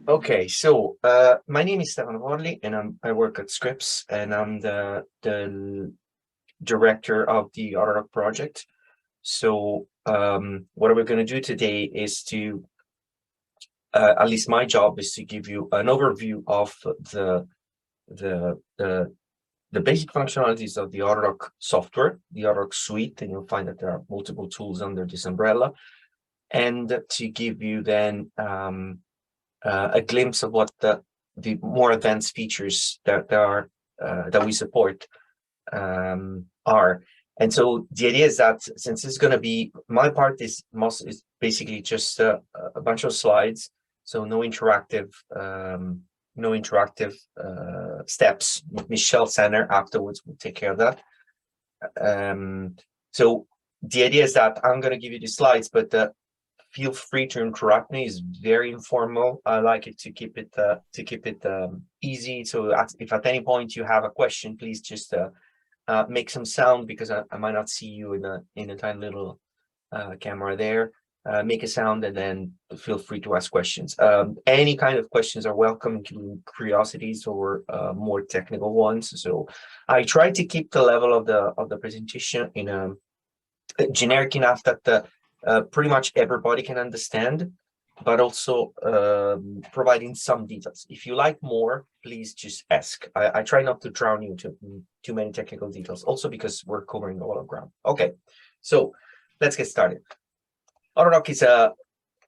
Okay, so my name is Sefano Forli, and I work at Scripps, and I'm the director of the AutoDock project. So what we're going to do today is to, at least my job is to give you an overview of the basic functionalities of the AutoDock software, the AutoDock suite, and you'll find that there are multiple tools under this umbrella, and to give you then a glimpse of what the more advanced features that we support are. And so the idea is that since it's going to be, my part is basically just a bunch of slides, so no interactive steps. Michelle Sanner afterwards will take care of that. So the idea is that I'm going to give you the slides, but feel free to interrupt me. It's very informal. I like it to keep it easy. So if at any point you have a question, please just make some sound, because I might not see you in a tiny little camera there. Make a sound and then feel free to ask questions. Any kind of questions are welcome, including curiosities or more technical ones. So I try to keep the level of the presentation in a generic enough that pretty much everybody can understand, but also providing some details. If you like more, please just ask. I try not to drown you into too many technical details, also because we're covering a lot of ground. Okay, so let's get started. AutoDock is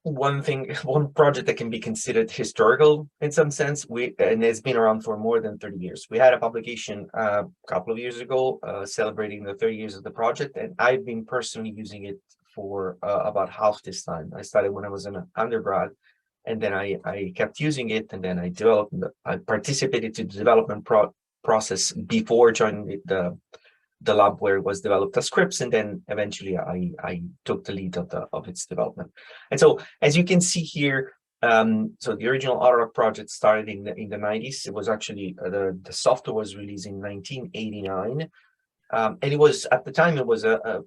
one project that can be considered historical in some sense. And it's been around for more than 30 years. We had a publication a couple of years ago celebrating the 30 years of the project, and I've been personally using it for about half this time. I started when I was an undergrad, and then I kept using it, and then I participated to the development process before joining the lab where it was developed as Scripps, and then eventually I took the lead of its development. And so, as you can see here, so the original AutoDock project started in the 90s. It was actually the software was released in 1989, and it was, at the time, it was a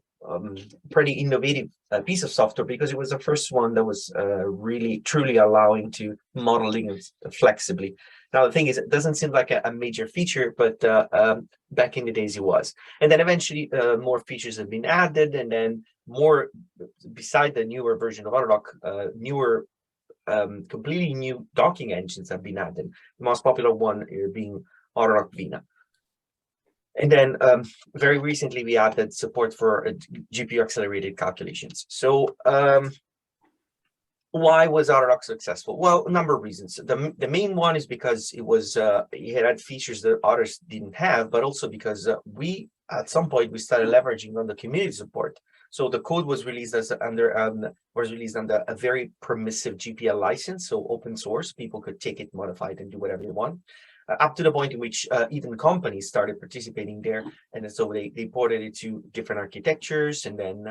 pretty innovative piece of software, because it was the first one that was really truly allowing to model ligands flexibly. Now, the thing is, it doesn't seem like a major feature, but back in the days it was. And then eventually more features have been added, and then more, beside the newer version of AutoDock, newer completely new docking engines have been added. The most popular one being AutoDock Vina. And then very recently, we added support for GPU accelerated calculations. So why was AutoDock successful? Well, a number of reasons. The main one is because it had features that others didn't have, but also because at some point we started leveraging on the community support. So the code was released under a very permissive GPL license, so open source. People could take it, modify it, and do whatever they want. Up to the point in which even companies started participating there, and so they ported it to different architectures, and then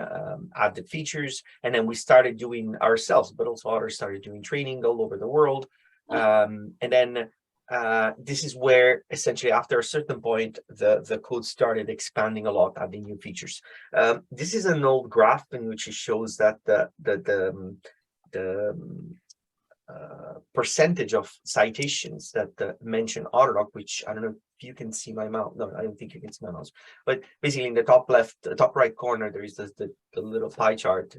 added features, and then we started doing ourselves, but also others started doing training all over the world. And then this is where, essentially, after a certain point, the code started expanding a lot, adding new features. This is an old graph in which it shows that the percentage of citations that mention AutoDock, which I don't know if you can see my mouse. No, I don't think you can see my mouse. But basically, in the top right corner, there is the little pie chart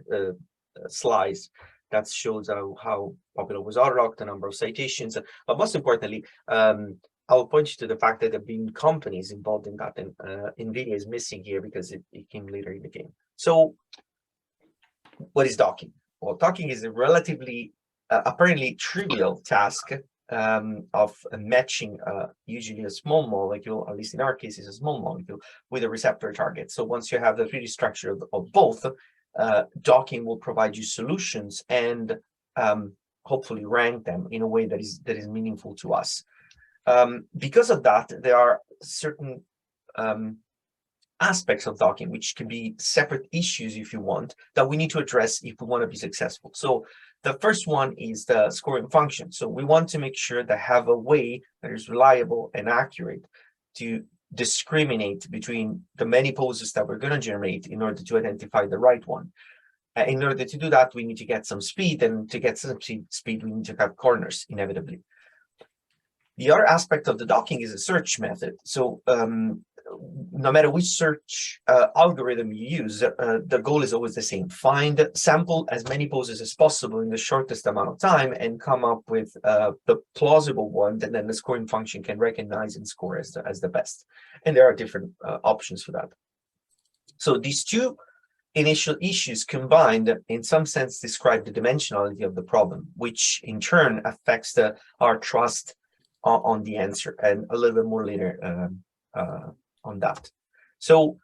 slice that shows how popular was AutoDock, the number of citations. But most importantly, I'll point you to the fact that there have been companies involved in that, and NVIDIA is missing here because it came later in the game. So, what is docking? Well, docking is a relatively apparently trivial task of matching usually a small molecule, at least in our case is a small molecule, with a receptor target. So once you have the 3D structure of both, docking will provide you solutions and hopefully rank them in a way that is meaningful to us. Because of that, there are certain aspects of docking which can be separate issues, if you want, that we need to address if we want to be successful. So the first one is the scoring function. So we want to make sure that have a way that is reliable and accurate to discriminate between the many poses that we're going to generate in order to identify the right one. In order to do that, we need to get some speed, and to get some speed, we need to cut corners, inevitably. The other aspect of the docking is a search method. So no matter which search algorithm you use, the goal is always the same. Sample as many poses as possible in the shortest amount of time and come up with the plausible one that then the scoring function can recognize and score as the best. And there are different options for that. So these two initial issues combined, in some sense, describe the dimensionality of the problem, which in turn affects our trust on the answer, and a little bit more later on that. So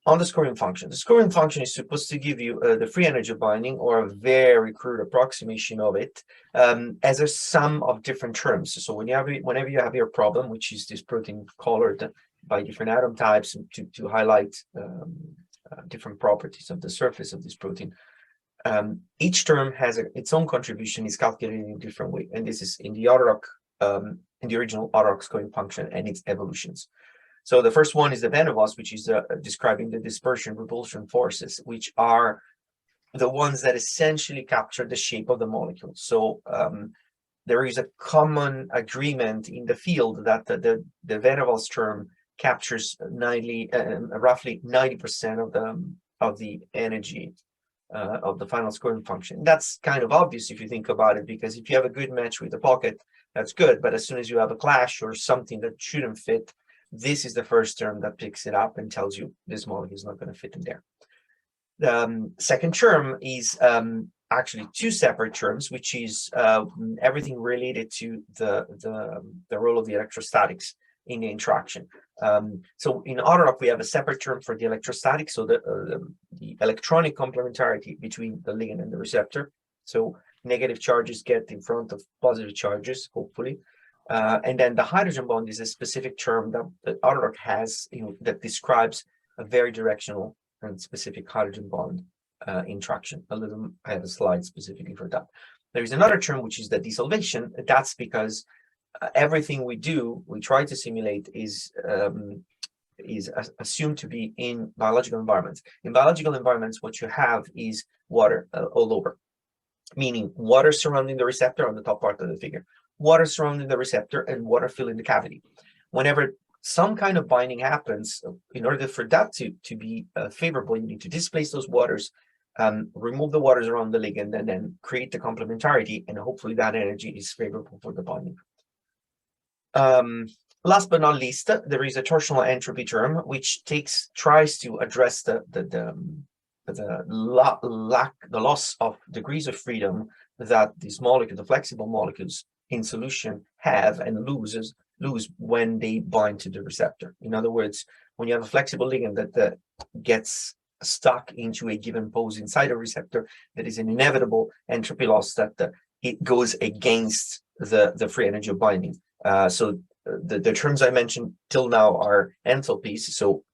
on the scoring function is supposed to give you the free energy binding, or a very crude approximation of it, as a sum of different terms. So whenever you have your problem, which is this protein colored by different atom types to highlight different properties of the surface of this protein, each term has its own contribution, is calculated in a different way, and this is in the AutoDock, in the original AutoDock scoring function and its evolutions. So the first one is the van der Waals, which is describing the dispersion repulsion forces, which are the ones that essentially capture the shape of the molecule. So there is a common agreement in the field that the van der Waals term captures roughly 90% of the energy of the final scoring function. That's kind of obvious if you think about it, because if you have a good match with the pocket, that's good. But as soon as you have a clash or something that shouldn't fit, this is the first term that picks it up and tells you this molecule is not going to fit in there. The second term is actually two separate terms, which is everything related to the role of the electrostatics in the interaction. So in AutoDock, we have a separate term for the electrostatic, so the electronic complementarity between the ligand and the receptor. So negative charges get in front of positive charges, hopefully. And then the hydrogen bond is a specific term that AutoDock has, that describes a very directional and specific hydrogen bond interaction. I have a slide specifically for that. There is another term, which is the desolvation. That's because everything we try to simulate is assumed to be in biological environments. In biological environments, what you have is water all over, meaning water surrounding the receptor on the top part of the figure, water surrounding the receptor, and water filling the cavity. Whenever some kind of binding happens, in order for that to be favorable, you need to displace those waters, remove the waters around the ligand, and then create the complementarity, and hopefully that energy is favorable for the binding. Last but not least, there is a torsional entropy term, which tries to address the loss of degrees of freedom that these molecules, the flexible molecules in solution, have and lose when they bind to the receptor. In other words, when you have a flexible ligand that gets stuck into a given pose inside a receptor, that is an inevitable entropy loss that it goes against the free energy of binding. So the terms I mentioned till now are enthalpies, so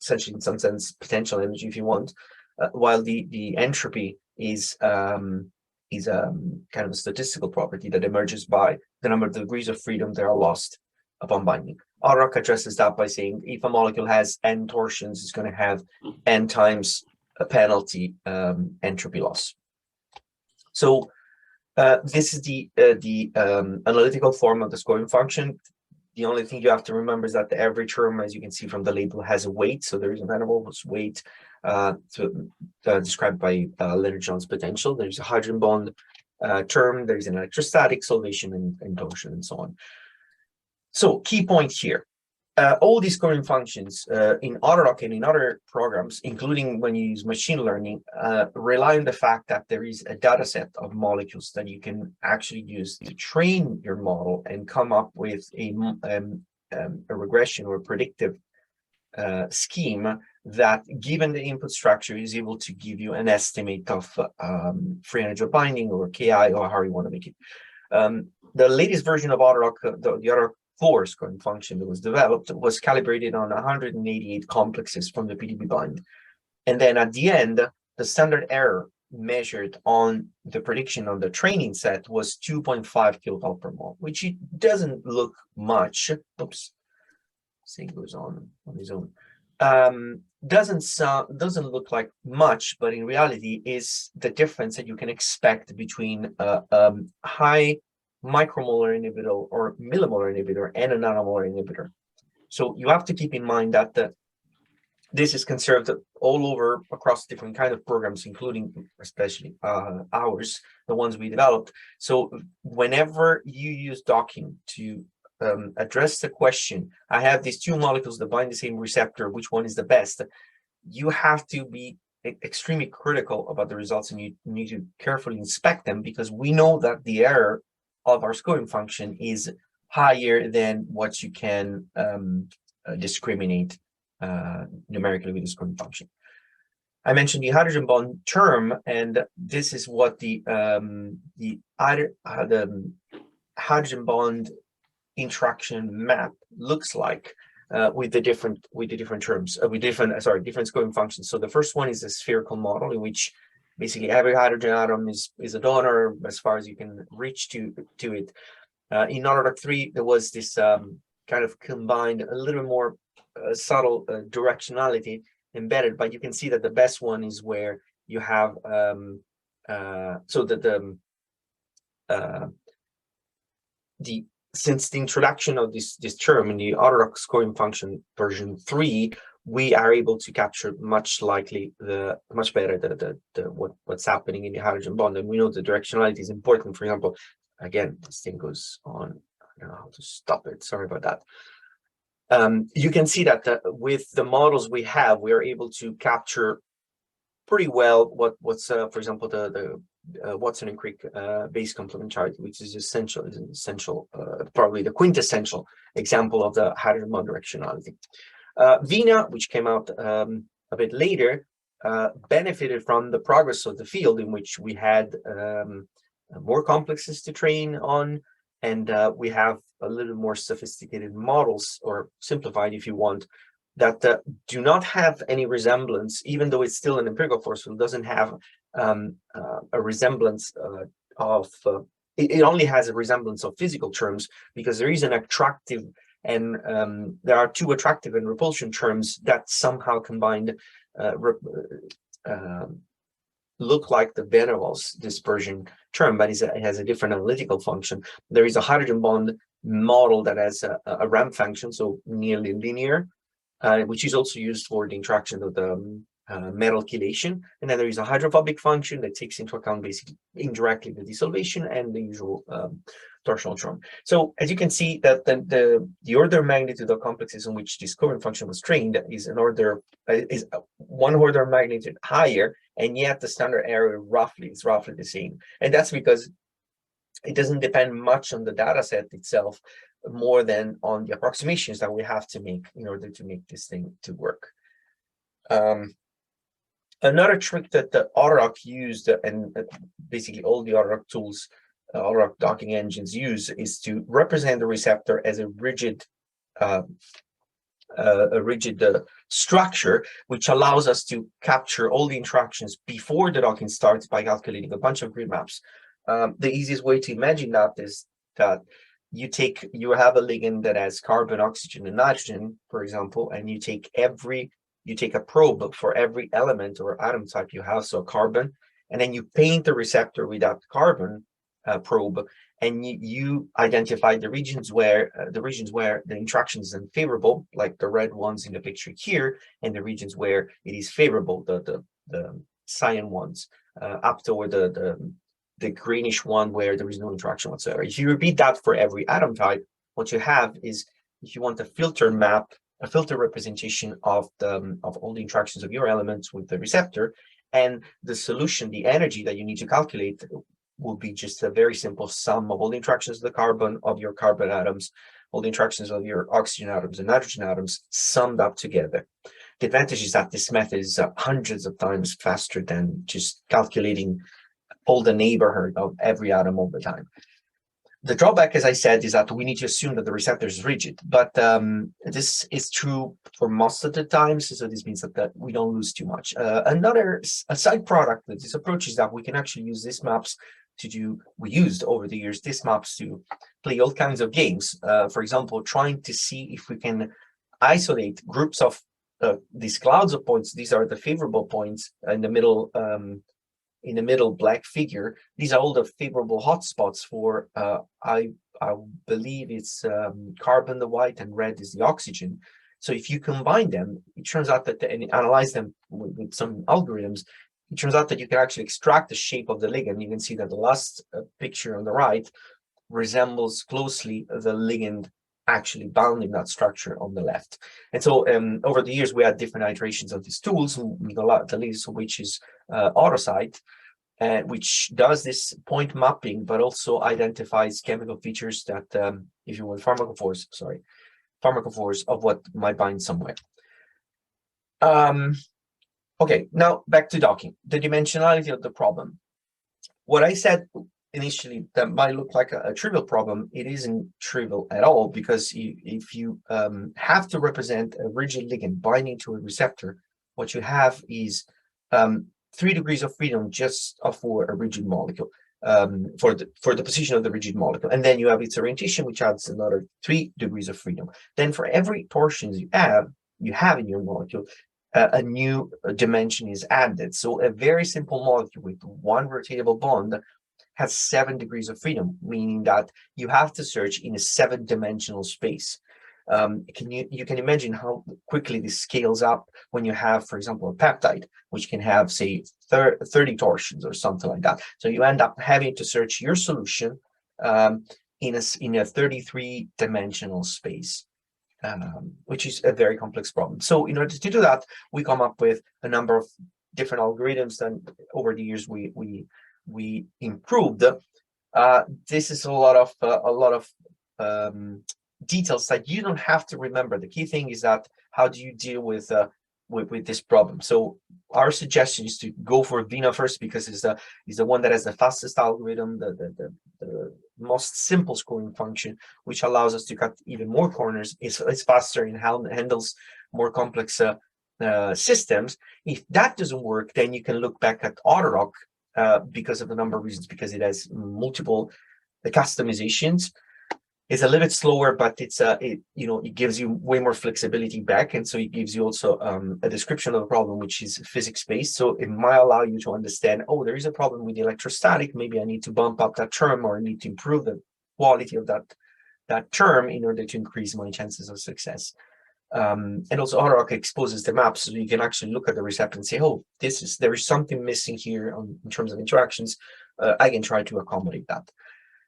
essentially in some sense potential energy, if you want, while the entropy is kind of a statistical property that emerges by the number of degrees of freedom that are lost upon binding. AutoDock addresses that by saying if a molecule has n torsions, it's going to have n times a penalty entropy loss. So this is the analytical form of the scoring function. The only thing you have to remember is that every term, as you can see from the label, has a weight. So there is a van der Waals weight described by Leonard-Jones potential. There's a hydrogen bond term. There's an electrostatic, solvation, and torsion, and so on. So key point here. All these scoring functions in AutoDock and in other programs, including when you use machine learning, rely on the fact that there is a data set of molecules that you can actually use to train your model and come up with a regression or a predictive scheme that, given the input structure, is able to give you an estimate of free energy of binding, or Ki, or how you want to make it. The latest version of AutoDock, the AutoDock 4 scoring function that was developed, was calibrated on 188 complexes from the PDBbind. And then at the end, the standard error measured on the prediction on the training set was 2.5 kilocalories per mole, which it doesn't look much. Oops, thing goes on his own. doesn't look like much, but in reality is the difference that you can expect between a high micromolar inhibitor or millimolar inhibitor and a nanomolar inhibitor. So you have to keep in mind that this is conserved all over across different kind of programs, including especially ours, the ones we developed. So whenever you use docking to address the question, I have these two molecules that bind the same receptor, which one is the best? You have to be extremely critical about the results, and you need to carefully inspect them, because we know that the error of our scoring function is higher than what you can discriminate numerically with the scoring function. I mentioned the hydrogen bond term, and this is what the hydrogen bond interaction map looks like with the different terms, different scoring functions. So the first one is a spherical model in which basically every hydrogen atom is a donor as far as you can reach to it. In AutoDock 3, there was this kind of combined, a little more subtle directionality embedded, but you can see that the best one is where you have since the introduction of this term in the AutoDock scoring function version 3, we are able to capture much better what's happening in the hydrogen bond, and we know the directionality is important. For example, again, this thing goes on. I don't know how to stop it. Sorry about that. You can see that with the models we have, we are able to capture pretty well what's for example, the Watson and Crick base complementarity, which is essential, probably the quintessential example of the hydrogen bond directionality. Vina, which came out a bit later, benefited from the progress of the field, in which we had more complexes to train on, and we have a little more sophisticated models, or simplified if you want, that do not have any resemblance, even though it's still an empirical force field, doesn't have a resemblance of, it only has a resemblance of physical terms, because there is an attractive, and there are two attractive and repulsion terms that somehow combined look like the Van der Waals dispersion term, but it has a different analytical function. There is a hydrogen bond model that has a ramp function, so nearly linear, which is also used for the interaction of the metal chelation. And then there is a hydrophobic function that takes into account basically indirectly the desolvation and the usual torsional charm. So as you can see, that the order of magnitude of complexes on which this covariant function was trained is one order of magnitude higher, and yet the standard error is roughly the same. And that's because it doesn't depend much on the data set itself, more than on the approximations that we have to make in order to make this thing to work. Another trick that the AutoDock used, and basically all the AutoDock tools, AutoDock docking engines use, is to represent the receptor as a rigid structure, which allows us to capture all the interactions before the docking starts by calculating a bunch of grid maps. The easiest way to imagine that is that you have a ligand that has carbon, oxygen, and nitrogen, for example, and you take a probe for every element or atom type you have, so carbon, and then you paint the receptor with that carbon probe, and you identify the regions where the interaction is unfavorable, like the red ones in the picture here, and the regions where it is favorable, the cyan ones, up toward the greenish one where there is no interaction whatsoever. If you repeat that for every atom type, what you have is, if you want a filter map, a filter representation of all the interactions of your elements with the receptor, and the solution, the energy that you need to calculate, will be just a very simple sum of all the interactions of the carbon, of your carbon atoms, all the interactions of your oxygen atoms and nitrogen atoms, summed up together. The advantage is that this method is hundreds of times faster than just calculating all the neighborhood of every atom all the time. The drawback, as I said, is that we need to assume that the receptor is rigid, but this is true for most of the times, so this means that we don't lose too much. A side product of this approach is that we can actually use these maps we used over the years these maps to play all kinds of games. For example, trying to see if we can isolate groups of these clouds of points, these are the favorable points in the middle. In the middle black figure, these are all the favorable hotspots for I believe it's carbon, the white, and red is the oxygen. So if you combine them, it turns out that and analyze them with some algorithms, it turns out that you can actually extract the shape of the ligand. You can see that the last picture on the right resembles closely the ligand actually bound in that structure on the left. And so over the years, we had different iterations of these tools, the latest of which is AutoSite, which does this point mapping, but also identifies chemical features that, if you want, pharmacophores of what might bind somewhere. Okay, now back to docking, the dimensionality of the problem. What I said initially that might look like a trivial problem, it isn't trivial at all, because if you have to represent a rigid ligand binding to a receptor, what you have is 3 degrees of freedom just for a rigid molecule, for the position of the rigid molecule, and then you have its orientation, which adds another 3 degrees of freedom. Then for every torsion you have in your molecule, a new dimension is added. So a very simple molecule with one rotatable bond has 7 degrees of freedom, meaning that you have to search in a 7-dimensional space. You can imagine how quickly this scales up when you have, for example, a peptide, which can have, say, 30 torsions or something like that. So you end up having to search your solution in a 33-dimensional space, which is a very complex problem. So in order to do that, we come up with a number of different algorithms that over the years we improved. This is a lot of details that you don't have to remember. The key thing is that how do you deal with this problem? So our suggestion is to go for Vina first, because it's the one that has the fastest algorithm, the most simple scoring function, which allows us to cut even more corners. It's faster and handles more complex systems. If that doesn't work, then you can look back at AutoDock, because of a number of reasons, because it has multiple customizations. It's a little bit slower, but it gives you way more flexibility back, and so it gives you also a description of the problem, which is physics-based. So it might allow you to understand, oh, there is a problem with the electrostatic. Maybe I need to bump up that term, or I need to improve the quality of that term in order to increase my chances of success. And also AutoDock exposes the maps, so you can actually look at the receptor and say, oh, there is something missing here in terms of interactions. I can try to accommodate that.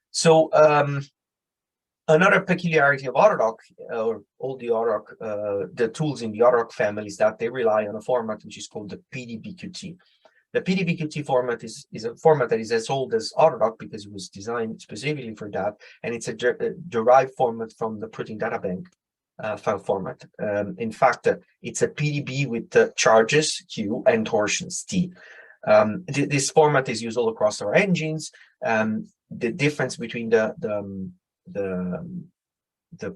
So another peculiarity of AutoDock, or all the AutoDock, the tools in the AutoDock family, is that they rely on a format which is called the PDBQT. The PDBQT format is a format that is as old as AutoDock, because it was designed specifically for that, and it's a derived format from the protein data bank file format. In fact, it's a PDB with charges Q and torsions T. This format is used all across our engines. The difference between the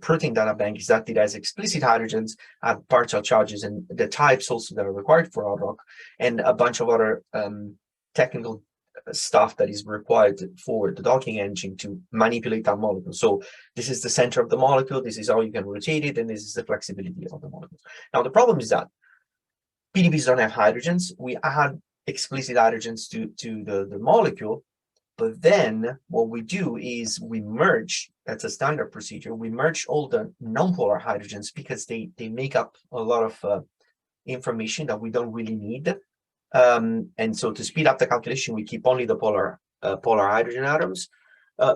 protein data bank is that it has explicit hydrogens, have partial charges, and the types also that are required for AutoDock, and a bunch of other technical stuff that is required for the docking engine to manipulate that molecule. So this is the center of the molecule, this is how you can rotate it, and this is the flexibility of the molecule. Now the problem is that PDBs don't have hydrogens. We add explicit hydrogens to the molecule, but then what we do is we merge, that's a standard procedure, we merge all the nonpolar hydrogens, because they make up a lot of information that we don't really need. And so to speed up the calculation, we keep only the polar hydrogen atoms.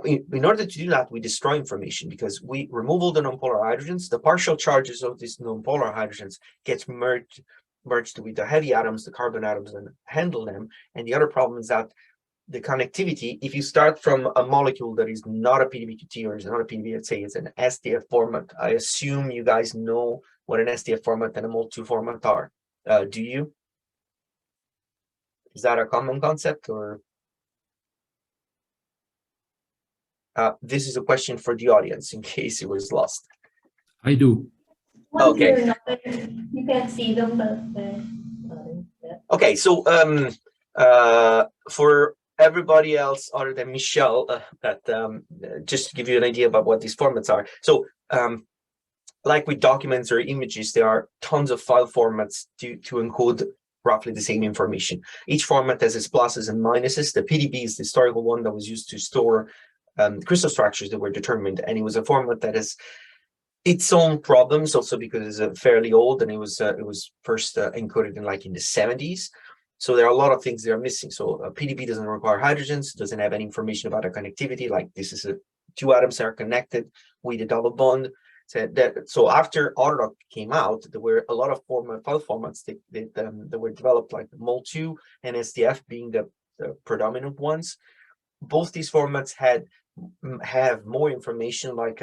In order to do that, we destroy information, because we remove all the nonpolar hydrogens. The partial charges of these nonpolar hydrogens get merged with the heavy atoms, the carbon atoms, and handle them. And the other problem is that the connectivity, if you start from a molecule that is not a PDBQT or is not a PDB, let's say it's an SDF format. I assume you guys know what an SDF format and a MOL2 format are. Do you? Is that a common concept, or? This is a question for the audience in case it was lost. I do. Okay. You can see them, but okay, so for everybody else other than Michelle, just to give you an idea about what these formats are. So like with documents or images, there are tons of file formats to encode roughly the same information. Each format has its pluses and minuses. The PDB is the historical one that was used to store crystal structures that were determined, and it was a format that has its own problems, also because it's fairly old, and it was first encoded in the 70s. So there are a lot of things that are missing. So a PDB doesn't require hydrogens, doesn't have any information about a connectivity, like this is two atoms that are connected with a double bond. So after AutoDock came out, there were a lot of file formats that were developed, like MOL2 and SDF being the predominant ones. Both these formats have more information, like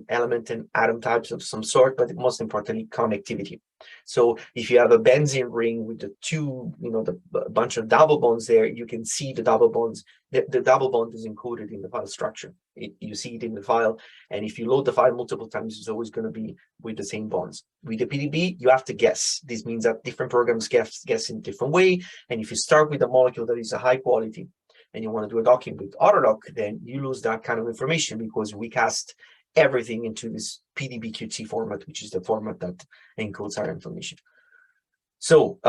element and atom types of some sort, but most importantly, connectivity. So if you have a benzene ring with the two, the bunch of double bonds there, you can see the double bonds. The double bond is encoded in the file structure. You see it in the file, and if you load the file multiple times, it's always going to be with the same bonds. With the PDB, you have to guess. This means that different programs guess in a different way, and if you start with a molecule that is a high quality, and you want to do a docking with AutoDock, then you lose that kind of information, because we cast everything into this PDBQT format, which is the format that encodes our information. So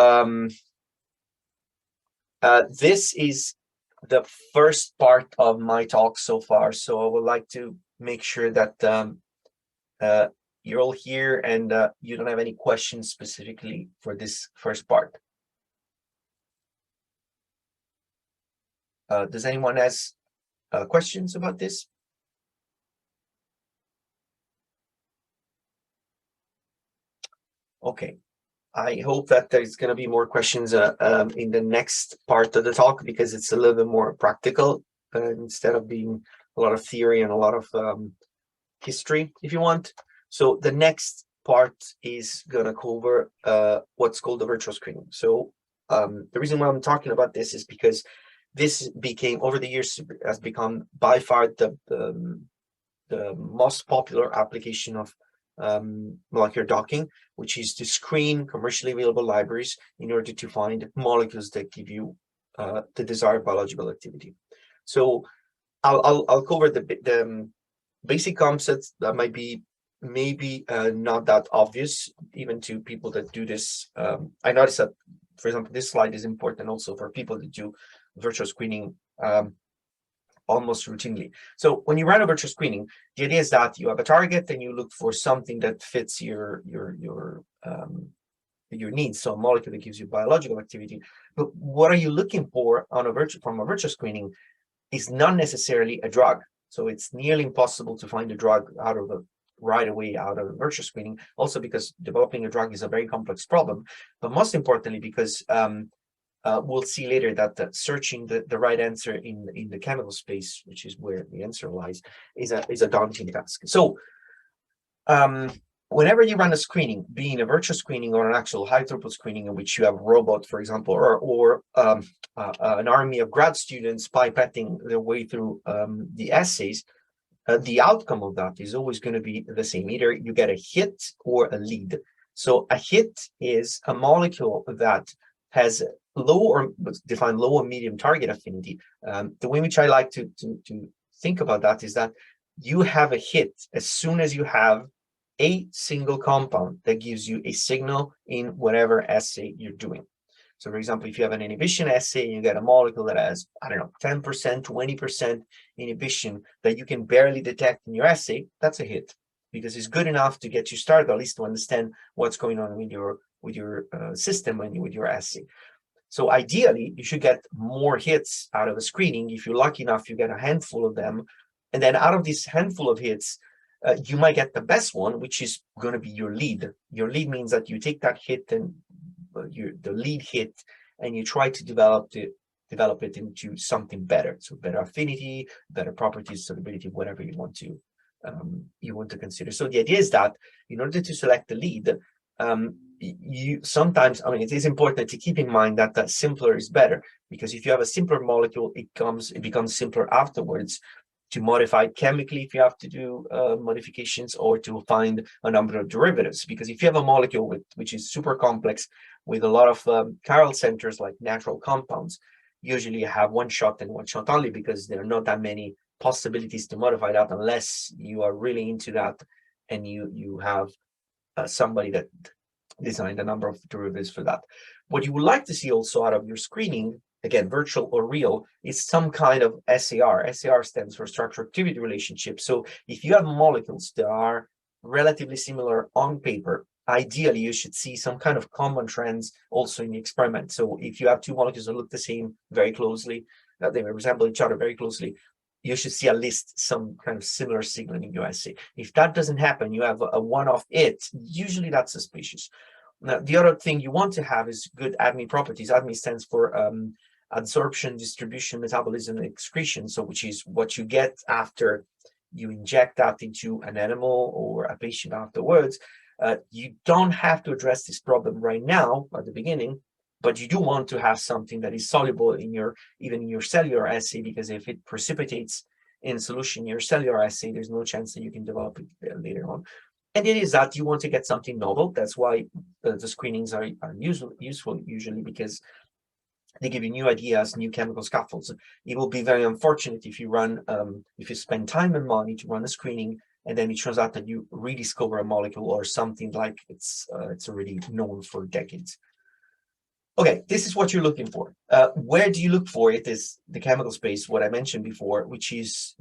this is the first part of my talk so far. So I would like to make sure that you're all here and you don't have any questions specifically for this first part. Does anyone has questions about this? Okay, I hope that there's going to be more questions in the next part of the talk, because it's a little bit more practical instead of being a lot of theory and a lot of history, if you want. So the next part is going to cover what's called the virtual screening. So the reason why I'm talking about this is because this became, over the years, has become by far the most popular application of molecular docking, which is to screen commercially available libraries in order to find molecules that give you the desired biological activity. So I'll cover the basic concepts that might be maybe not that obvious even to people that do this. I noticed that, for example, this slide is important also for people that do virtual screening almost routinely. So when you run a virtual screening, the idea is that you have a target and you look for something that fits your needs. So a molecule that gives you biological activity. But what are you looking for on from a virtual screening is not necessarily a drug. So it's nearly impossible to find a drug right away out of virtual screening. Also because developing a drug is a very complex problem. But most importantly, because we'll see later that searching the right answer in the chemical space, which is where the answer lies, is a daunting task. So whenever you run a screening, being a virtual screening or an actual high throughput screening in which you have a robot, for example, or an army of grad students pipetting their way through the assays, the outcome of that is always going to be the same. Either you get a hit or a lead. So a hit is a molecule that has low or defined low or medium target affinity. The way in which I like to think about that is that you have a hit as soon as you have a single compound that gives you a signal in whatever assay you're doing. So for example, if you have an inhibition assay, you get a molecule that has, 10%, 20% inhibition that you can barely detect in your assay, that's a hit, because it's good enough to get you started, at least to understand what's going on with your system and with your assay. So ideally, you should get more hits out of a screening. If you're lucky enough, you get a handful of them. And then out of this handful of hits, you might get the best one, which is going to be your lead. Your lead means that you take that hit and the lead hit, and you try to develop it into something better. So better affinity, better properties, solubility, whatever you want to consider. So the idea is that in order to select the lead, you sometimes, it is important to keep in mind that simpler is better, because if you have a simpler molecule, it becomes simpler afterwards to modify it chemically if you have to do modifications, or to find a number of derivatives. Because if you have a molecule which is super complex with a lot of chiral centers like natural compounds, usually you have one shot and one shot only, because there are not that many possibilities to modify that unless you are really into that and you have somebody that designed a number of derivatives for that. What you would like to see also out of your screening, again, virtual or real, is some kind of SAR. SAR stands for structure activity relationship. So if you have molecules that are relatively similar on paper, ideally you should see some kind of common trends also in the experiment. So if you have two molecules that look the same very closely, they resemble each other very closely, you should see at least some kind of similar signaling in your assay. If that doesn't happen, you have a one-off it, usually that's suspicious. Now, the other thing you want to have is good ADME properties. ADME stands for absorption, distribution, metabolism, and excretion. So which is what you get after you inject that into an animal or a patient afterwards. You don't have to address this problem right now at the beginning, but you do want to have something that is soluble in your, even in your cellular assay, because if it precipitates in solution in your cellular assay, there's no chance that you can develop it later on. And it is that you want to get something novel. That's why the screenings are useful usually, because they give you new ideas, new chemical scaffolds. It will be very unfortunate if you run, if you spend time and money to run a screening, and then it turns out that you rediscover a molecule or something like it's already known for decades. Okay, this is what you're looking for. Where do you look for it is the chemical space, what I mentioned before, which is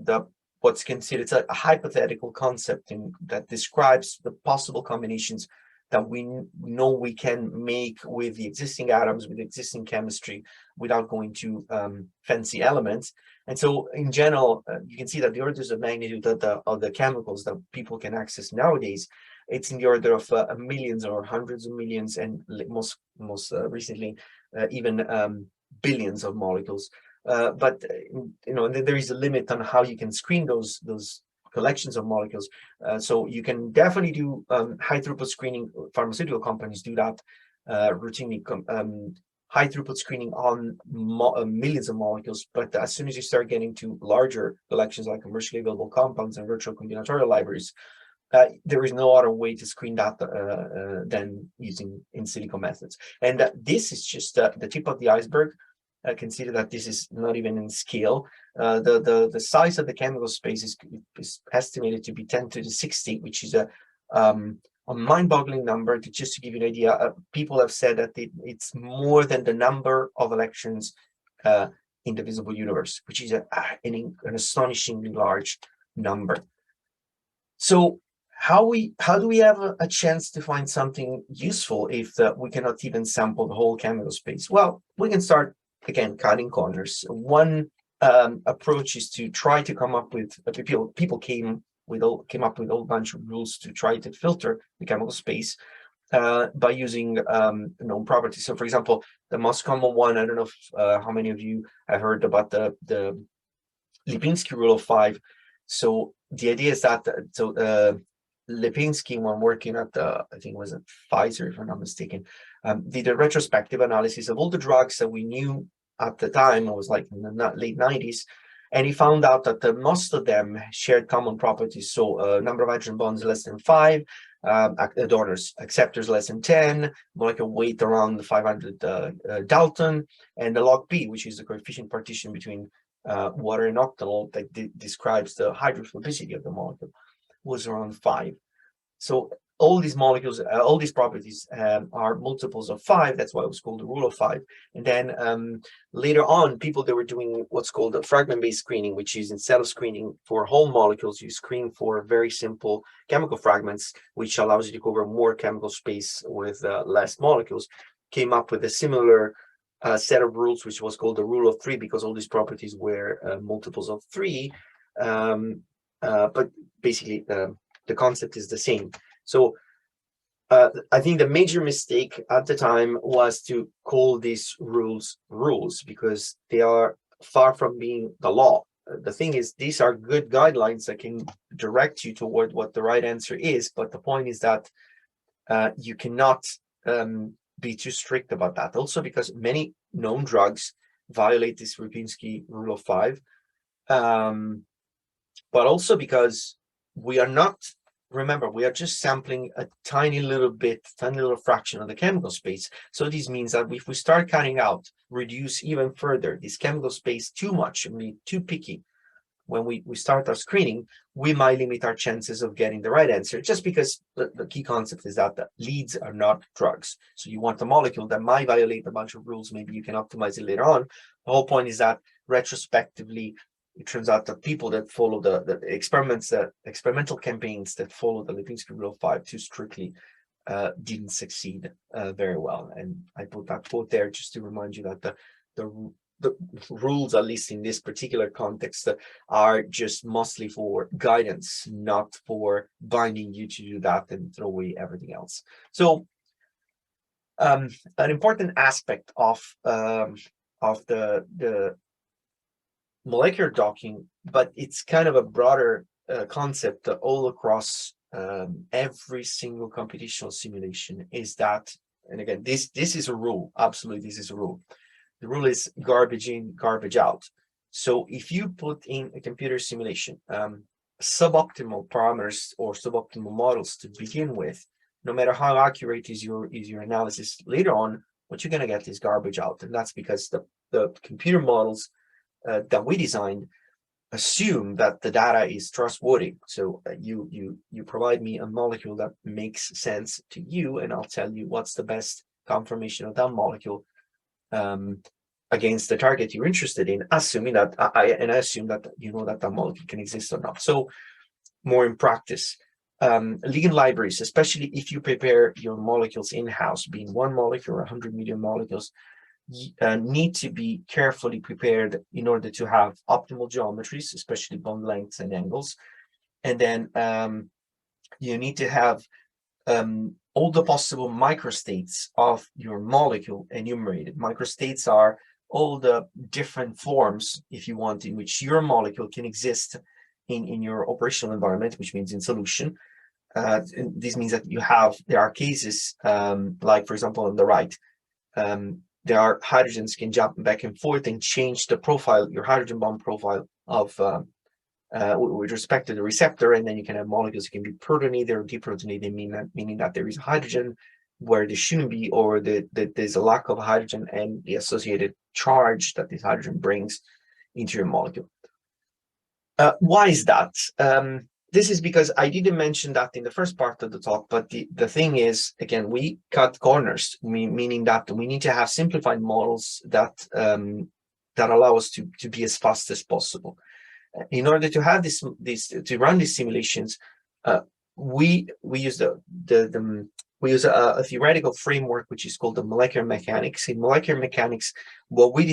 what's considered a hypothetical concept that describes the possible combinations that we know we can make with the existing atoms, with existing chemistry, without going to fancy elements. And so in general, you can see that the orders of magnitude of the chemicals that people can access nowadays, it's in the order of millions or hundreds of millions, and most recently, even billions of molecules. But you know, there is a limit on how you can screen those collections of molecules. So you can definitely do high throughput screening. Pharmaceutical companies do that routinely, high throughput screening on millions of molecules. But as soon as you start getting to larger collections like commercially available compounds and virtual combinatorial libraries, there is no other way to screen that than using in silico methods. And this is just the tip of the iceberg. Consider that this is not even in scale. The size of the chemical space is estimated to be 10 to the 60, which is a mind-boggling number. Just to give you an idea, people have said that it's more than the number of electrons in the visible universe, which is an astonishingly large number. So how do we have a chance to find something useful if we cannot even sample the whole chemical space? Well, we can start, again, cutting corners. One approach is to try to come up with, people came up with a whole bunch of rules to try to filter the chemical space by using known properties. So for example, the most common one, I don't know if, how many of you have heard about the Lipinski rule of 5. So the idea is that, Lipinski, when working at I think it was at Pfizer, if I'm not mistaken, did a retrospective analysis of all the drugs that we knew at the time. It was like in the late 90s, and he found out that most of them shared common properties. So number of hydrogen bonds less than 5, donors, acceptors less than 10, molecular weight around 500 Dalton, and the log P, which is the coefficient partition between water and octanol that describes the hydrophobicity of the molecule, was around 5. So all these molecules, all these properties are multiples of 5. That's why it was called the rule of 5. And then later on, they were doing what's called a fragment-based screening, which is instead of screening for whole molecules, you screen for very simple chemical fragments, which allows you to cover more chemical space with less molecules. Came up with a similar set of rules, which was called the rule of 3, because all these properties were multiples of 3. But basically, the concept is the same. So I think the major mistake at the time was to call these rules because they are far from being the law. The thing is, these are good guidelines that can direct you toward what the right answer is. But the point is that you cannot be too strict about that. Also, because many known drugs violate this Lipinski rule of 5. But also because we are not, remember, we are just sampling a tiny little fraction of the chemical space. So this means that if we start cutting out, reduce even further this chemical space too much, and be too picky, when we start our screening, we might limit our chances of getting the right answer, just because the key concept is that the leads are not drugs. So you want a molecule that might violate a bunch of rules. Maybe you can optimize it later on. The whole point is that retrospectively, it turns out that people that follow the experiments, the experimental campaigns that follow the Lipinski rule of 5 too strictly didn't succeed very well. And I put that quote there just to remind you that the rules, at least in this particular context, are just mostly for guidance, not for binding you to do that and throw away everything else. So an important aspect of the molecular docking, but it's kind of a broader concept all across every single computational simulation, is that, and again, this is a rule, absolutely, this is a rule. The rule is garbage in, garbage out. So if you put in a computer simulation suboptimal parameters or suboptimal models to begin with, no matter how accurate is your analysis later on, what you're going to get is garbage out. And that's because the computer models that we designed assume that the data is trustworthy. So you provide me a molecule that makes sense to you, and I'll tell you what's the best conformation of that molecule against the target you're interested in, assuming that I assume that you know that that molecule can exist or not. So more in practice, ligand libraries, especially if you prepare your molecules in-house, being one molecule or 100 million molecules, need to be carefully prepared in order to have optimal geometries, especially bond lengths and angles. And then you need to have all the possible microstates of your molecule enumerated. Microstates are all the different forms, if you want, in which your molecule can exist in your operational environment, which means in solution. This means that there are cases like, for example, on the right, there are hydrogens can jump back and forth and change the profile, your hydrogen bond profile of with respect to the receptor, and then you can have molecules that can be protonated or deprotonated, meaning that there is hydrogen where there shouldn't be, or that there's a lack of hydrogen and the associated charge that this hydrogen brings into your molecule. Why is that? This is because I didn't mention that in the first part of the talk, but the thing is, again, we cut corners, meaning that we need to have simplified models that allow us to be as fast as possible. In order to have to run these simulations, we use a theoretical framework which is called the molecular mechanics. In molecular mechanics, the way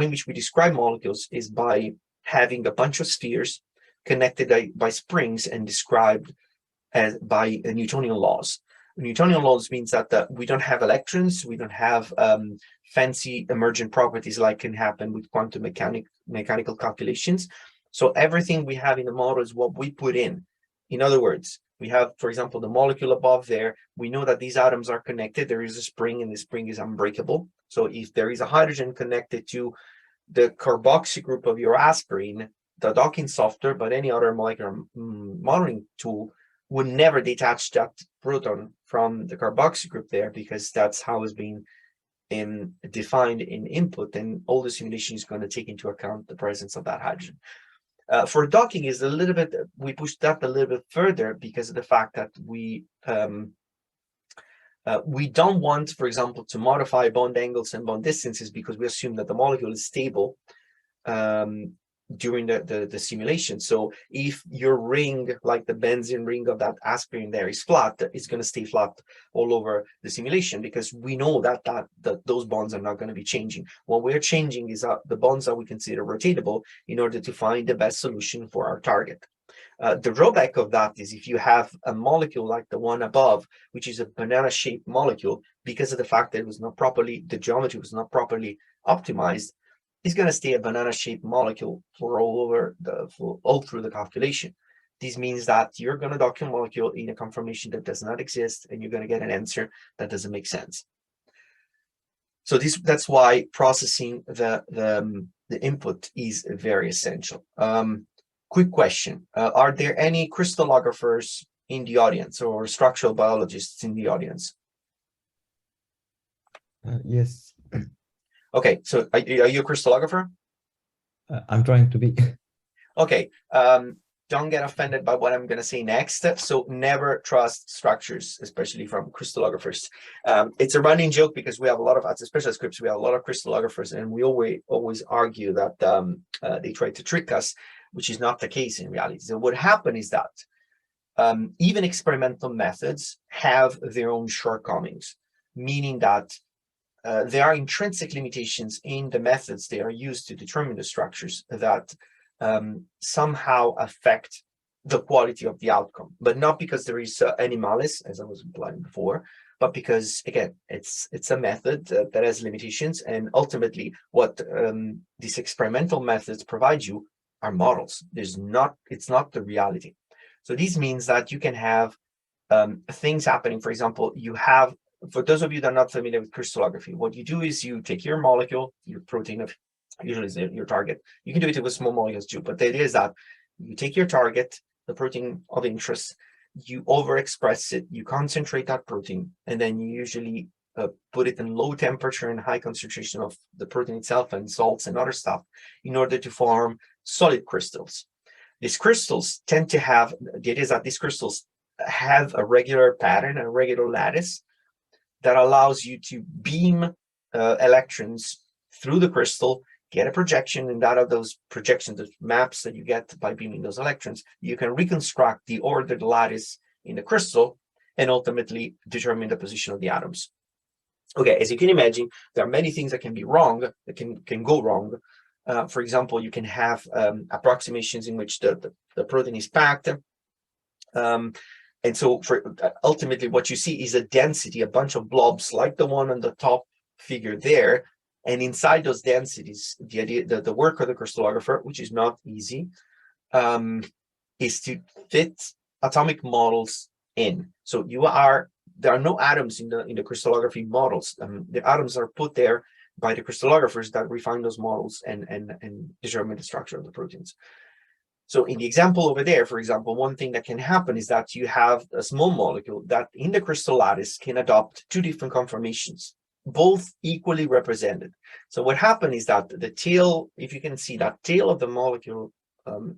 in which we describe molecules is by having a bunch of spheres connected by springs and described by Newtonian laws. Newtonian laws means that we don't have electrons, we don't have fancy emergent properties like can happen with quantum mechanical calculations. So everything we have in the model is what we put in. In other words, we have, for example, the molecule above there. We know that these atoms are connected. There is a spring, and the spring is unbreakable. So if there is a hydrogen connected to the carboxy group of your aspirin, the docking software, but any other molecular modeling tool would never detach that proton from the carboxy group there, because that's how it's being defined in input, and all the simulation is going to take into account the presence of that hydrogen. For docking is a little bit, we pushed that a little bit further because of the fact that we don't want, for example, to modify bond angles and bond distances, because we assume that the molecule is stable during the simulation. So if your ring, like the benzene ring of that aspirin there, is flat, it's going to stay flat all over the simulation, because we know that those bonds are not going to be changing. What we're changing is the bonds that we consider rotatable in order to find the best solution for our target. The drawback of that is if you have a molecule like the one above, which is a banana-shaped molecule, because of the fact that the geometry was not properly optimized, is going to stay a banana-shaped molecule for all through the calculation. This means that you're going to dock your molecule in a conformation that does not exist, and you're going to get an answer that doesn't make sense. So that's why processing the input is very essential. Quick question: are there any crystallographers in the audience, or structural biologists in the audience? Yes. Okay, so are you a crystallographer? I'm trying to be. Okay, don't get offended by what I'm going to say next. So never trust structures, especially from crystallographers. It's a running joke because we have a lot of, especially at Scripps, we have a lot of crystallographers, and we always argue that they try to trick us, which is not the case in reality. So what happened is that even experimental methods have their own shortcomings, meaning that there are intrinsic limitations in the methods they are used to determine the structures that somehow affect the quality of the outcome, but not because there is any malice, as I was implying before, but because, again, it's a method that has limitations, and ultimately what these experimental methods provide you are models. It's not the reality. So this means that you can have things happening. For example, you have, for those of you that are not familiar with crystallography, what you do is you take your molecule, your protein of usually is your target. You can do it with small molecules too, but the idea is that you take your target, the protein of interest, you overexpress it, you concentrate that protein, and then you usually put it in low temperature and high concentration of the protein itself and salts and other stuff in order to form solid crystals. These crystals tend to have, the idea is that these crystals have a regular pattern, a regular lattice that allows you to beam electrons through the crystal, get a projection, and out of those projections, the maps that you get by beaming those electrons, you can reconstruct the ordered lattice in the crystal and ultimately determine the position of the atoms. Okay, as you can imagine, there are many things that can be wrong, that can go wrong. For example, you can have approximations in which the protein is packed. And so ultimately what you see is a density, a bunch of blobs like the one on the top figure there. And inside those densities, the idea that the work of the crystallographer, which is not easy, is to fit atomic models in. So there are no atoms in the crystallography models. The atoms are put there by the crystallographers that refine those models and determine the structure of the proteins. So in the example over there, for example, one thing that can happen is that you have a small molecule that in the crystal lattice can adopt two different conformations, both equally represented. So what happened is that the tail, if you can see that tail of the molecule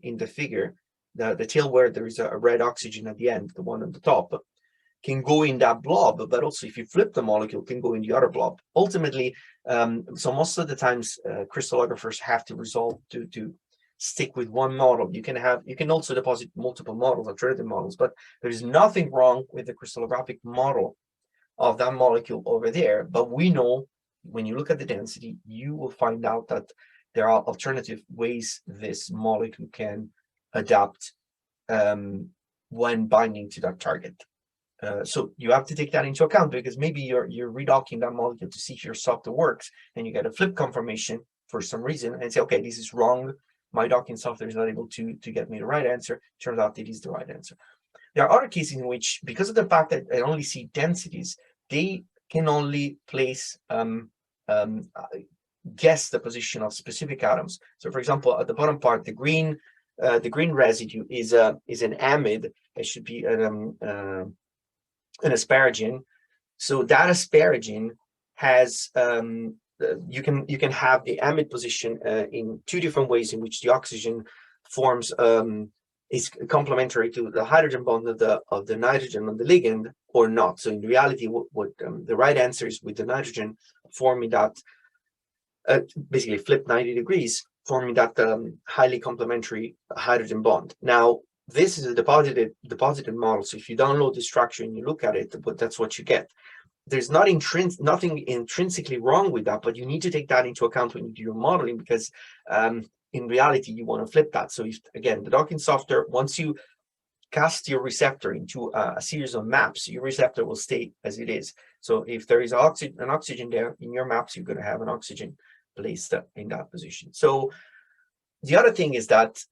in the figure, the tail where there is a red oxygen at the end, the one on the top, can go in that blob, but also if you flip the molecule, can go in the other blob. Ultimately, so most of the times, crystallographers have to resolve to stick with one model. You can also deposit multiple models, alternative models, but there is nothing wrong with the crystallographic model of that molecule over there. But we know when you look at the density, you will find out that there are alternative ways this molecule can adapt when binding to that target. So you have to take that into account, because maybe you're redocking that molecule to see if your software works, and you get a flip confirmation for some reason and say, okay, this is wrong. My docking software is not able to get me the right answer. Turns out it is the right answer. There are other cases in which, because of the fact that I only see densities, they can only place guess the position of specific atoms. So, for example, at the bottom part, the green residue is an amide. It should be an asparagine. So that asparagine has you can have the amide position in two different ways in which the oxygen forms is complementary to the hydrogen bond of the nitrogen on the ligand or not. So in reality, what the right answer is with the nitrogen forming that basically flip 90 degrees, forming that highly complementary hydrogen bond. Now, this is a deposited model. So if you download the structure and you look at it, but that's what you get. There's nothing intrinsically wrong with that, but you need to take that into account when you do your modeling, because in reality, you want to flip that. So if, again, the docking software, once you cast your receptor into a series of maps, your receptor will stay as it is. So if there is an oxygen there in your maps, you're going to have an oxygen placed in that position. So the other thing is that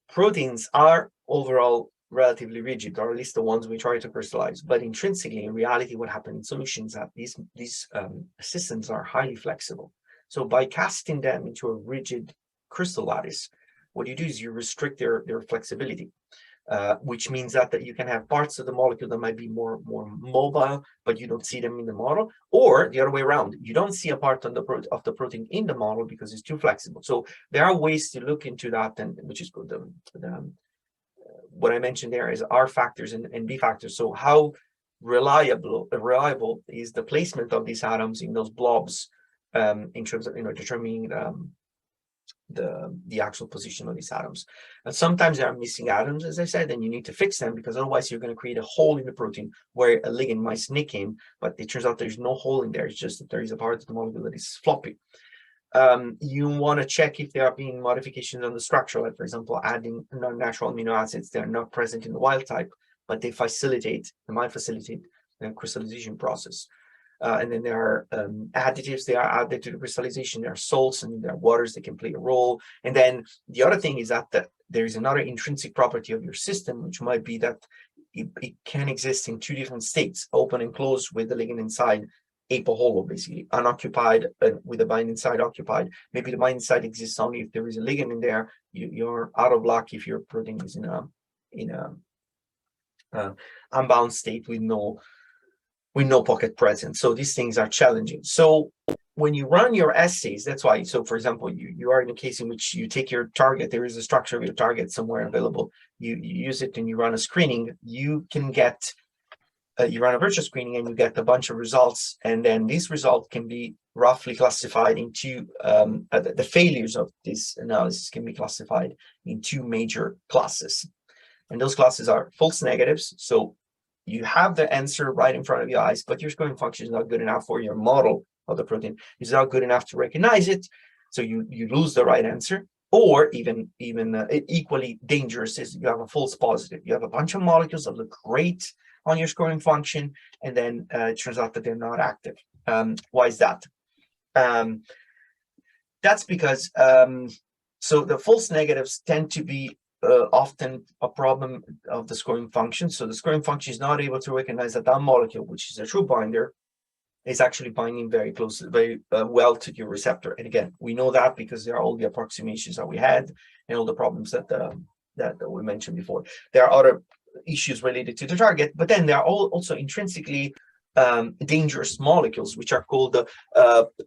proteins are overall relatively rigid, or at least the ones we try to crystallize. But intrinsically, in reality, what happens in solutions is that these systems are highly flexible. So by casting them into a rigid crystal lattice, what you do is you restrict their flexibility. which means that you can have parts of the molecule that might be more mobile, but you don't see them in the model, or the other way around. You don't see a part of the protein in the model because it's too flexible. So there are ways to look into that, and which is good. What I mentioned there is R factors and B factors. So how reliable is the placement of these atoms in those blobs in terms of determining the actual position of these atoms. And sometimes there are missing atoms, as I said, and you need to fix them, because otherwise you're going to create a hole in the protein where a ligand might sneak in, but it turns out there's no hole in there. It's just that there is a part of the molecule that is floppy. You want to check if there are being modifications on the structure, like, for example, adding non-natural amino acids that are not present in the wild type, but they might facilitate the crystallization process. And then there are additives, they are added to the crystallization. There are salts and there are waters that can play a role. And then the other thing is that there is another intrinsic property of your system, which might be that it can exist in two different states, open and closed, with the ligand inside apoholo, basically unoccupied, with the binding site occupied. Maybe the binding site exists only if there is a ligand in there. You're out of luck if your protein is in a unbound state with no pocket present. So these things are challenging. So when you run your assays, that's why. So for example, you are in a case in which you take your target, there is a structure of your target somewhere available, you use it and you run a screening, you can get, you run a virtual screening and you get a bunch of results, and then these results can be roughly classified into, the failures of this analysis can be classified in two major classes. And those classes are false negatives. So you have the answer right in front of your eyes, but your scoring function is not good enough for your model of the protein. It's not good enough to recognize it, so you lose the right answer. Or even equally dangerous is you have a false positive. You have a bunch of molecules that look great on your scoring function, and then it turns out that they're not active. Why is that? That's because so the false negatives tend to be often a problem of the scoring function. So the scoring function is not able to recognize that molecule, which is a true binder, is actually binding very closely, very well to your receptor. And again, we know that because there are all the approximations that we had and all the problems that we mentioned before. There are other issues related to the target, but then there are also intrinsically dangerous molecules, which are called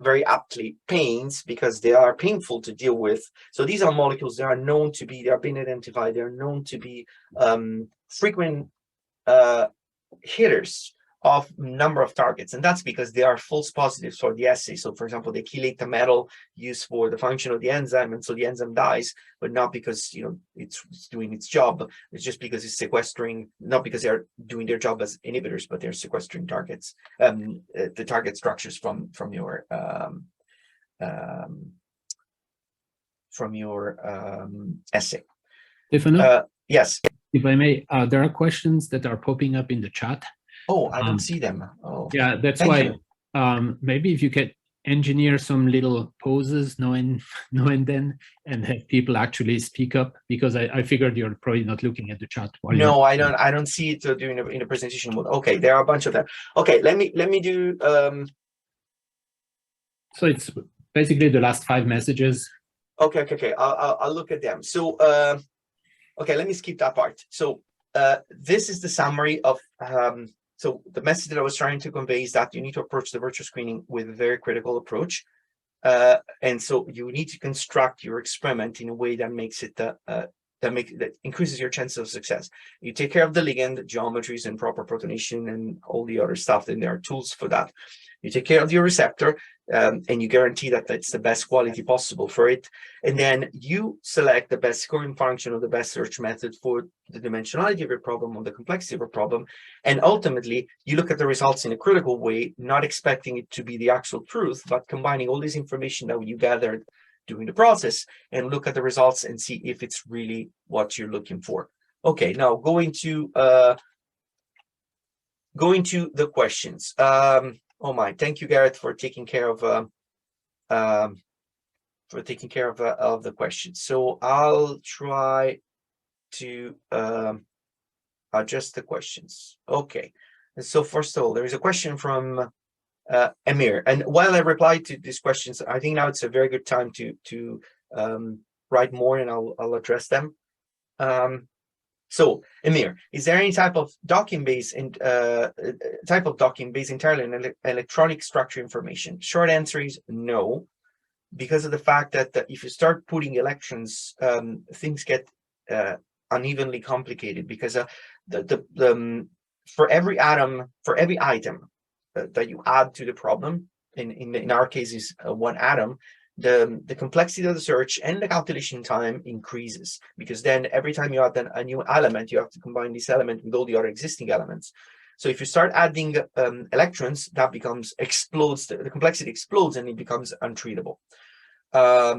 very aptly pains, because they are painful to deal with. So these are molecules that are known to be, they are being identified, they are known to be frequent hitters of number of targets, and that's because they are false positives for the assay. So for example, they chelate a metal used for the function of the enzyme, and so the enzyme dies, but not because it's doing its job. It's just because it's sequestering, not because they're doing their job as inhibitors, but they're sequestering targets, the target structures from your assay. Stefano? Yes. If I may, there are questions that are popping up in the chat. Oh, I don't see them. Oh, yeah, that's why maybe if you could engineer some little pauses now and then, and have people actually speak up, because I figured you're probably not looking at the chat. No, I don't see it during in the presentation mode. Okay, there are a bunch of them. Okay, let me do. So it's basically the last 5 messages. Okay. I'll look at them. So okay, let me skip that part. So this is the summary of. So the message that I was trying to convey is that you need to approach the virtual screening with a very critical approach. And so you need to construct your experiment in a way that makes it that increases your chances of success. You take care of the ligand, geometries, and proper protonation, and all the other stuff. Then there are tools for that. You take care of your receptor, and you guarantee that that's the best quality possible for it. And then you select the best scoring function or the best search method for the dimensionality of your problem or the complexity of your problem. And ultimately, you look at the results in a critical way, not expecting it to be the actual truth, but combining all this information that you gathered during the process, and look at the results and see if it's really what you're looking for. Okay, now going to the questions. Oh my, thank you, Garrett, for taking care of the questions. So I'll try to adjust the questions. Okay, and so first of all, there is a question from Amir, and while I reply to these questions, I think now it's a very good time to write more, and I'll address them. So, Emir, is there any type of docking base and entirely in electronic structure information? Short answer is no, because of the fact that if you start putting electrons, things get unevenly complicated, because for every item that you add to the problem, in our case is one atom, the complexity of the search and the calculation time increases, because then every time you add a new element, you have to combine this element with all the other existing elements. So if you start adding electrons, that explodes, the complexity explodes, and it becomes untreatable. But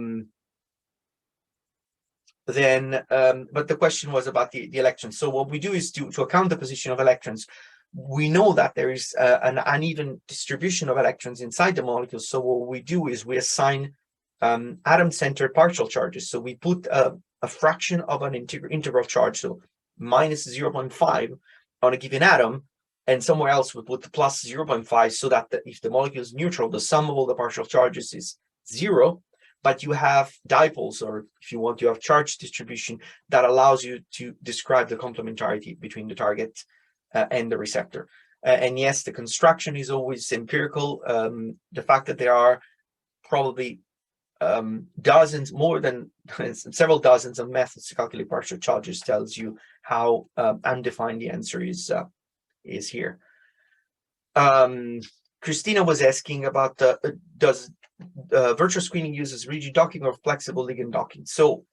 the question was about the electrons. So what we do is to account the position of electrons, we know that there is an uneven distribution of electrons inside the molecules. So what we do is we assign atom-centered partial charges. So we put a fraction of an integral charge, so minus 0.5 on a given atom, and somewhere else we put plus 0.5, so that if the molecule is neutral, the sum of all the partial charges is 0. But you have dipoles, or if you want, you have charge distribution that allows you to describe the complementarity between the target and the receptor. And yes, the construction is always empirical. The fact that there are probably several dozens of methods to calculate partial charges tells you how undefined the answer is here. Christina was asking about does virtual screening uses rigid docking or flexible ligand docking? So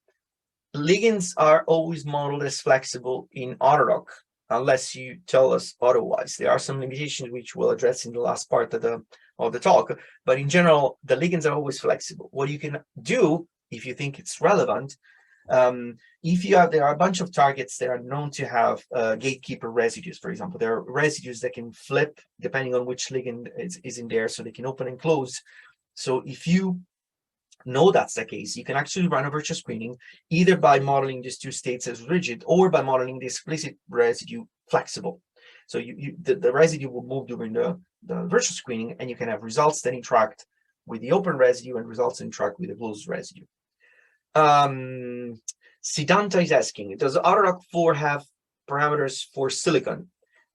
ligands are always modeled as flexible in AutoDock, unless you tell us otherwise. There are some limitations which we'll address in the last part of the talk, but in general, the ligands are always flexible. What you can do, if you think it's relevant, there are a bunch of targets that are known to have gatekeeper residues. For example, there are residues that can flip depending on which ligand is in there, so they can open and close. So if you know that's the case, you can actually run a virtual screening either by modeling these two states as rigid, or by modeling the explicit residue flexible. So the residue will move during the virtual screening, and you can have results that interact with the open residue and results that interact with the closed residue. Siddhanta is asking, does AutoDock 4 have parameters for silicon?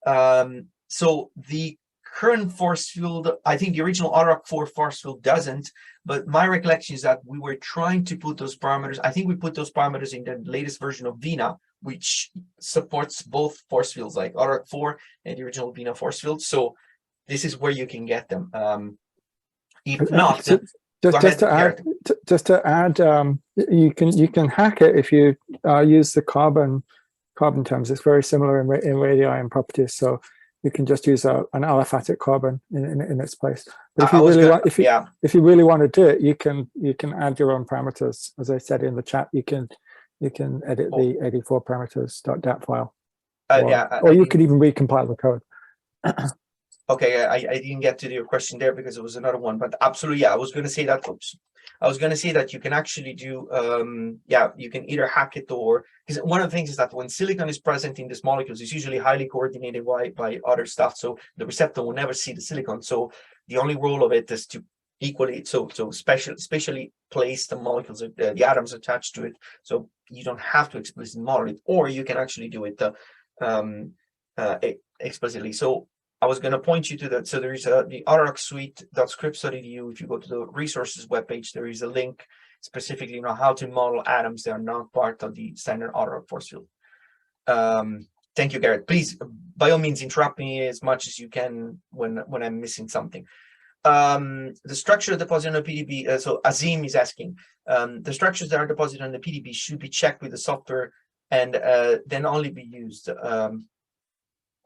So the current force field, I think the original AutoDock 4 force field doesn't, but my recollection is that we were trying to put those parameters. I think we put those parameters in the latest version of Vina, which supports both force fields, like AutoDock 4 and the original Vina force field. So this is where you can get them. If not, just to add, you can hack it if you use the carbon terms. It's very similar in radii and properties. So you can just use an aliphatic carbon in its place. But if you really want to do it, you can add your own parameters. As I said in the chat, you can edit the 84 parameters.dat file, or you could even recompile the code. Okay, I didn't get to your question there because it was another one, but absolutely, yeah, I was going to say that, folks. I was going to say that you can actually do, you can either hack it, or, because one of the things is that when silicon is present in these molecules, it's usually highly coordinated by other stuff. So the receptor will never see the silicon. So the only role of it is to spatially place the molecules, the atoms attached to it. So you don't have to explicitly model it, or you can actually do it explicitly. So I was going to point you to that. So there is the AutoDock suite.scripps.edu. If you go to the resources webpage, there is a link specifically on how to model atoms that are not part of the standard AutoDock force field. Thank you, Garrett. Please, by all means, interrupt me as much as you can when I'm missing something. The structure deposited on the PDB. So Azim is asking, the structures that are deposited on the PDB should be checked with the software and then only be used.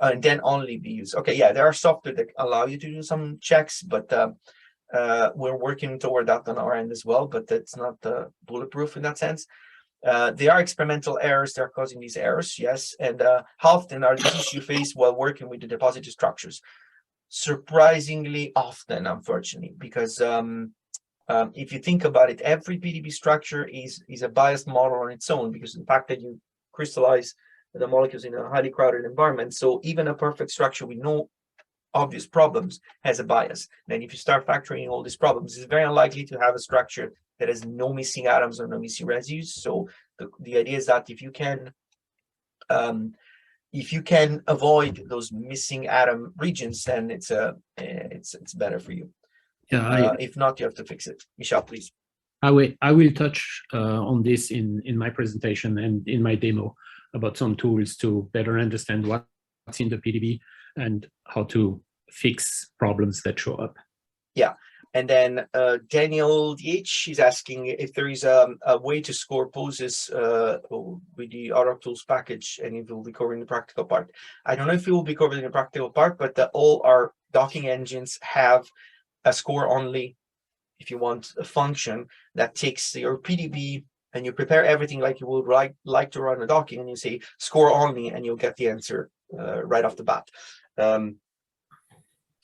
Okay, yeah, there are software that allow you to do some checks, but we're working toward that on our end as well, but that's not bulletproof in that sense. There are experimental errors that are causing these errors, yes, and how often are these issues faced while working with the deposited structures? Surprisingly often, unfortunately, because if you think about it, every PDB structure is a biased model on its own, because of the fact that you crystallize the molecules in a highly crowded environment. So even a perfect structure with no obvious problems has a bias. Then if you start factoring all these problems, it's very unlikely to have a structure that has no missing atoms or no missing residues. So the idea is that if you can If you can avoid those missing atom regions, then it's better for you. Yeah, if not, you have to fix it. Michel, please. I will touch on this in my presentation and in my demo about some tools to better understand what's in the PDB and how to fix problems that show up. Yeah. And then Daniel DH is asking if there is a way to score poses with the AutoDock tools package, and it will be covering the practical part. I don't know if it will be covered in the practical part, but all our docking engines have a score only, if you want, a function that takes your PDB and you prepare everything like you would like to run a docking, and you say score only, and you'll get the answer right off the bat.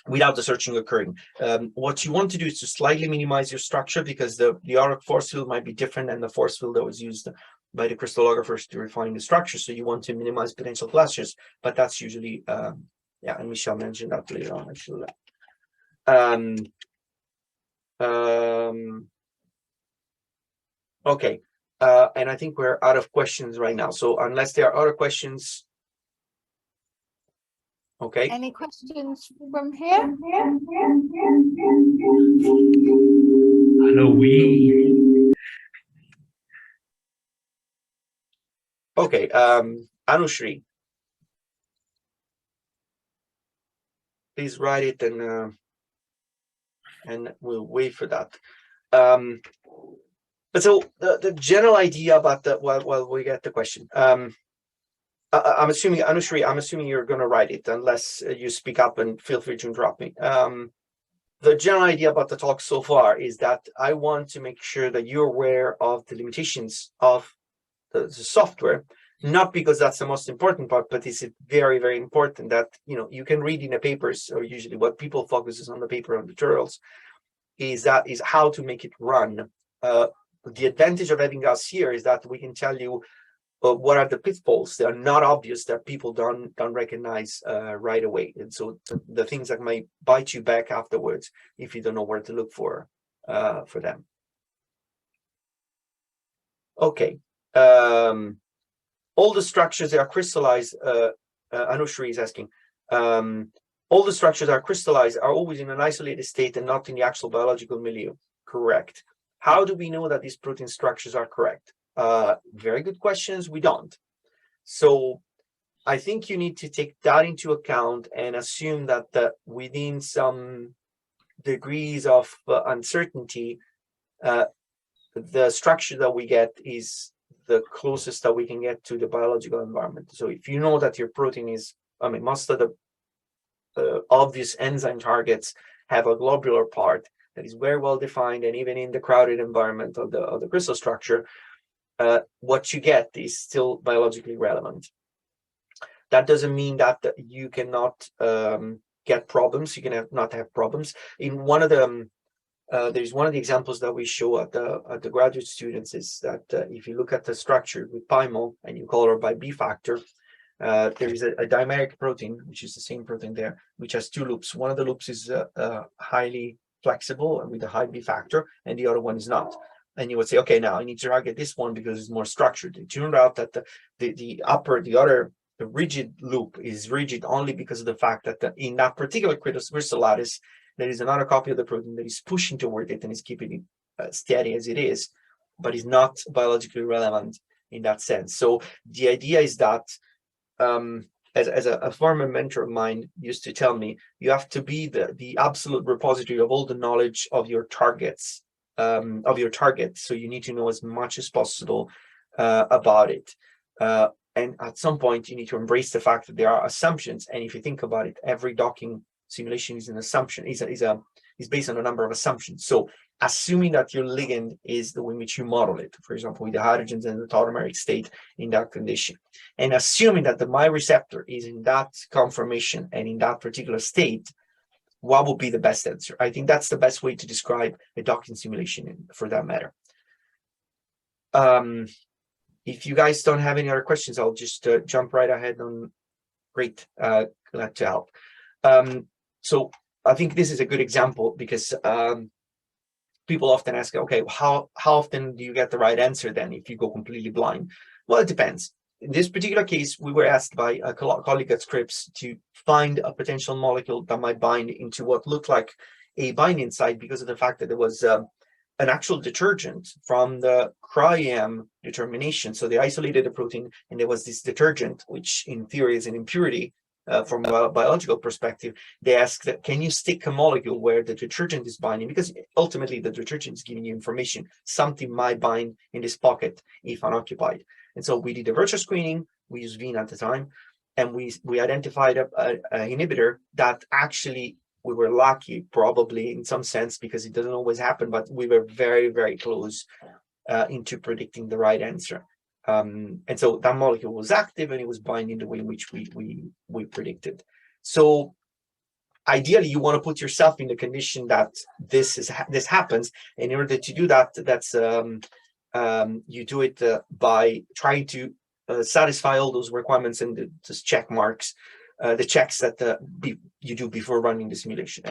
Without the searching occurring. What you want to do is to slightly minimize your structure, because the AutoDock force field might be different than the force field that was used by the crystallographers to refine the structure. So you want to minimize potential clashes, but that's usually, yeah, and Michel mentioned that later on, actually. Okay, and I think we're out of questions right now. So unless there are other questions, okay. Any questions from here? Halloween. Okay, Anushri, please write it, and we'll wait for that. But so the general idea about the, well, we get the question. I'm assuming, Anushri, I'm assuming you're going to write it, unless you speak up, and feel free to interrupt me. The general idea about the talk so far is that I want to make sure that you're aware of the limitations of the software, not because that's the most important part, but it's very, very important that, you know, you can read in the papers, or usually what people focuses on the paper and tutorials, is how to make it run. The advantage of having us here is that we can tell you what are the pitfalls that are not obvious, that people don't recognize right away, and so the things that might bite you back afterwards if you don't know where to look for them. Okay, all the structures that are crystallized, Anushri is asking, all the structures that are crystallized are always in an isolated state and not in the actual biological milieu. Correct. How do we know that these protein structures are correct? Very good questions. We don't. So I think you need to take that into account and assume that within some degrees of uncertainty, the structure that we get is the closest that we can get to the biological environment. So if you know that your protein is, I mean, most of the obvious enzyme targets have a globular part that is very well defined, and even in the crowded environment of the crystal structure, what you get is still biologically relevant. That doesn't mean that you cannot get problems. You can not have problems. In one of the there's one of the examples that we show at the graduate students is that if you look at the structure with PIMO and you color by B factor, there is a dimeric protein, which is the same protein there, which has two loops. One of the loops is highly flexible and with a high B factor, and the other one is not. And you would say, okay, now I need to target this one because it's more structured. It turned out that the rigid loop is rigid only because of the fact that in that particular crystal lattice, there is another copy of the protein that is pushing toward it and is keeping it steady as it is, but is not biologically relevant in that sense. So the idea is that, as a former mentor of mine used to tell me, you have to be the absolute repository of all the knowledge of your targets, so you need to know as much as possible about it. And at some point, you need to embrace the fact that there are assumptions. And if you think about it, every docking simulation is an assumption, is based on a number of assumptions. So assuming that your ligand is the way in which you model it, for example, with the hydrogens and the tautomeric state in that condition, and assuming that my receptor is in that conformation and in that particular state, what would be the best answer? I think that's the best way to describe a docking simulation for that matter. If you guys don't have any other questions, I'll just jump right ahead on. Great, glad to help. So I think this is a good example because people often ask, okay, how often do you get the right answer then if you go completely blind? Well, it depends. in this particular case, we were asked by a colleague at Scripps to find a potential molecule that might bind into what looked like a binding site because of the fact that there was an actual detergent from the cryo-EM determination. So they isolated the protein, and there was this detergent, which in theory is an impurity from a biological perspective. They asked that, can you stick a molecule where the detergent is binding? Because ultimately the detergent is giving you information. Something might bind in this pocket if unoccupied. And so we did a virtual screening. We used Vina at the time, and we identified an inhibitor that actually, we were lucky probably in some sense, because it doesn't always happen, but we were very, very close into predicting the right answer. And so that molecule was active, and it was binding the way in which we predicted. So ideally, you want to put yourself in the condition that this happens. And in order to do that, you do it by trying to satisfy all those requirements and those check marks, the checks that you do before running the simulation.